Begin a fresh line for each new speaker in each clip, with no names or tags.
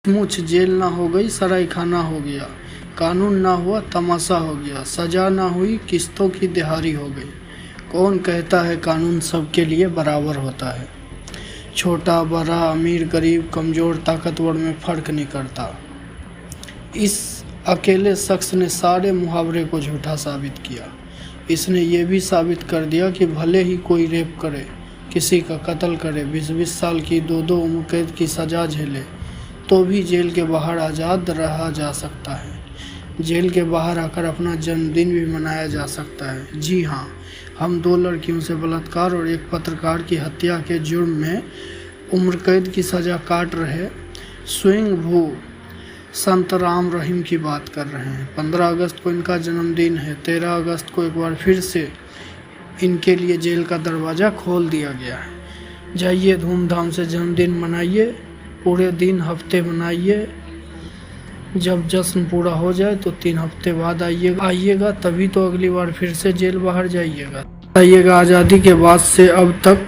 सचमुच जेल ना हो गई सरायखाना हो गया, कानून ना हुआ तमाशा हो गया, सजा ना हुई किस्तों की दिहाड़ी हो गई। कौन कहता है कानून सबके लिए बराबर होता है। छोटा बड़ा अमीर गरीब कमज़ोर ताकतवर में फ़र्क नहीं करता। इस अकेले शख्स ने सारे मुहावरे को झूठा साबित किया। इसने ये भी साबित कर दिया कि भले ही कोई रेप करे, किसी का कत्ल करे, 20-20 साल की 2-2 उम्र कैद की सज़ा झेले, तो भी जेल के बाहर आज़ाद रहा जा सकता है। जेल के बाहर आकर अपना जन्मदिन भी मनाया जा सकता है। जी हाँ, हम 2 लड़कियों से बलात्कार और एक पत्रकार की हत्या के जुर्म में उम्र कैद की सज़ा काट रहे स्वयं भू संत राम रहीम की बात कर रहे हैं। 15 अगस्त को इनका जन्मदिन है। 13 अगस्त को एक बार फिर से इनके लिए जेल का दरवाज़ा खोल दिया गया है। जाइए धूमधाम से जन्मदिन मनाइए, पूरे दिन हफ्ते मनाइए। जब जश्न पूरा हो जाए तो 3 हफ्ते बाद आइएगा, तभी तो अगली बार फिर से जेल बाहर जाइएगा। बताइएगा, आज़ादी के बाद से अब तक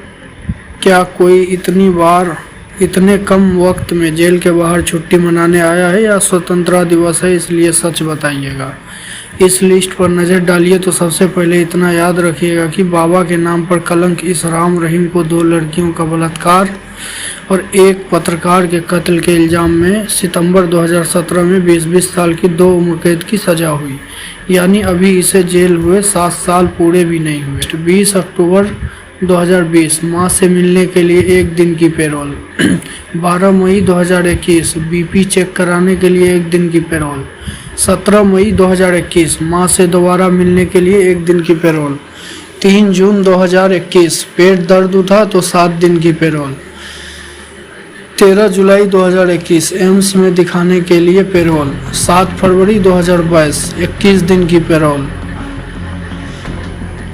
क्या कोई इतनी बार इतने कम वक्त में जेल के बाहर छुट्टी मनाने आया है, या स्वतंत्रता दिवस है इसलिए सच बताइएगा। इस लिस्ट पर नज़र डालिए तो सबसे पहले इतना याद रखिएगा कि बाबा के नाम पर कलंक इस राम रहीम को 2 लड़कियों का बलात्कार और एक पत्रकार के कत्ल के इल्ज़ाम में सितंबर 2017 में 20-20 साल की 2 उम्र कैद की सज़ा हुई। यानी अभी इसे जेल हुए 7 साल पूरे भी नहीं हुए। 20 अक्टूबर 2020 मां से मिलने के लिए 1 दिन की पैरोल। 12 मई 2021 बीपी चेक कराने के लिए 1 दिन की पैरोल। 17 मई 2021 मां से दोबारा मिलने के लिए 1 दिन की पैरोल। 3 जून 2021 पेट दर्द उठा तो 7 दिन की पैरोल। 13 जुलाई 2021 एम्स में दिखाने के लिए पैरोल। 7 फरवरी 2022 21 दिन की पैरोल।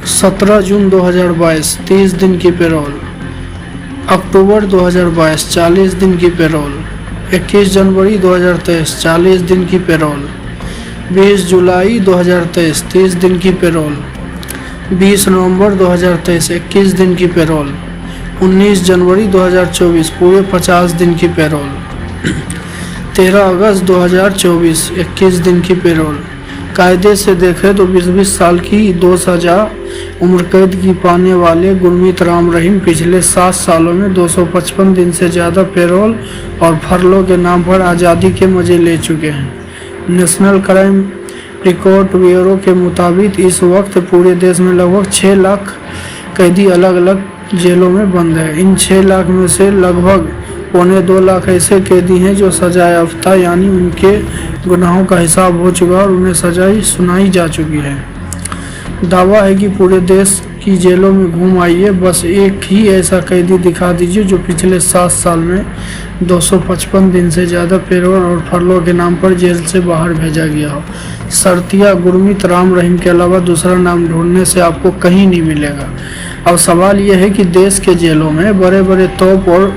17 जून 2022 30 दिन की पैरोल। अक्टूबर 2022 40 दिन की पैरोल। 21 जनवरी 2023 40 दिन की पैरोल। 20 जुलाई 2023 30 दिन की पैरोल। 20 नवंबर 2023 21 दिन की पैरोल। 19 जनवरी 2024 पूरे 50 दिन की पैरोल। 13 अगस्त 2024 21 दिन की पैरोल। कायदे से देखें तो 20-20 साल की 2 सज़ा उम्र कैद की पाने वाले गुरमीत राम रहीम पिछले 7 सालों में 255 दिन से ज़्यादा पैरोल और फरलों के नाम पर आज़ादी के मज़े ले चुके हैं। नेशनल क्राइम रिकॉर्ड ब्यूरो के मुताबिक इस वक्त पूरे देश में लगभग 6 लाख कैदी अलग अलग जेलों में बंद है। इन 6 लाख में से लगभग 1.25 लाख ऐसे कैदी हैं जो सजा याफ्ता, यानी उनके गुनाहों का हिसाब हो चुका और उन्हें सजाई सुनाई जा चुकी है। दावा है कि पूरे देश की जेलों में घूम आइए, बस एक ही ऐसा कैदी दिखा दीजिए जो पिछले 7 साल में 255 दिन से ज़्यादा पैरोल और फरलों के नाम पर जेल से बाहर भेजा गया हो। शर्तिया गुरमीत राम रहीम के अलावा दूसरा नाम ढूंढने से आपको कहीं नहीं मिलेगा। अब सवाल यह है कि देश के जेलों में बड़े बड़े तोप और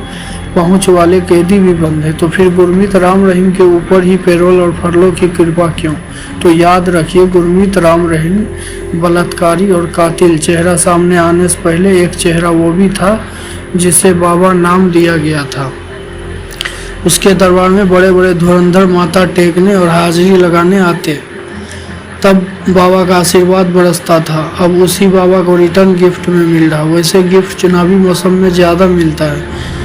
पहुंच वाले कैदी भी बंद है, तो फिर गुरमीत राम रहीम के ऊपर ही पैरोल और फरलों की कृपा क्यों? तो याद रखिए, गुरमीत राम रहीम बलात्कारी और कातिल। चेहरा सामने आने से पहले एक चेहरा वो भी था जिसे बाबा नाम दिया गया था। उसके दरबार में बड़े बड़े धुरंधर माथा टेकने और हाजिरी लगाने आते, तब बाबा का आशीर्वाद बरसता था। अब उसी बाबा को रिटर्न गिफ्ट में मिल रहा। वैसे गिफ्ट चुनावी मौसम में ज़्यादा मिलता है,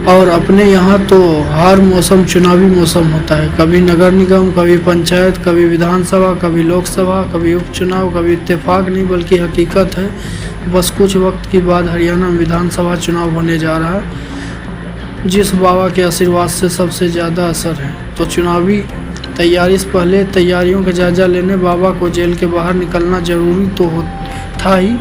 और अपने यहाँ तो हर मौसम चुनावी मौसम होता है। कभी नगर निगम, कभी पंचायत, कभी विधानसभा, कभी लोकसभा, कभी उपचुनाव। कभी इत्तेफाक नहीं बल्कि हकीकत है। बस कुछ वक्त के बाद हरियाणा में विधानसभा चुनाव होने जा रहा है, जिस बाबा के आशीर्वाद से सबसे ज़्यादा असर है। तो चुनावी तैयारी से पहले तैयारियों का जायजा लेने बाबा को जेल के बाहर निकलना जरूरी तो था ही।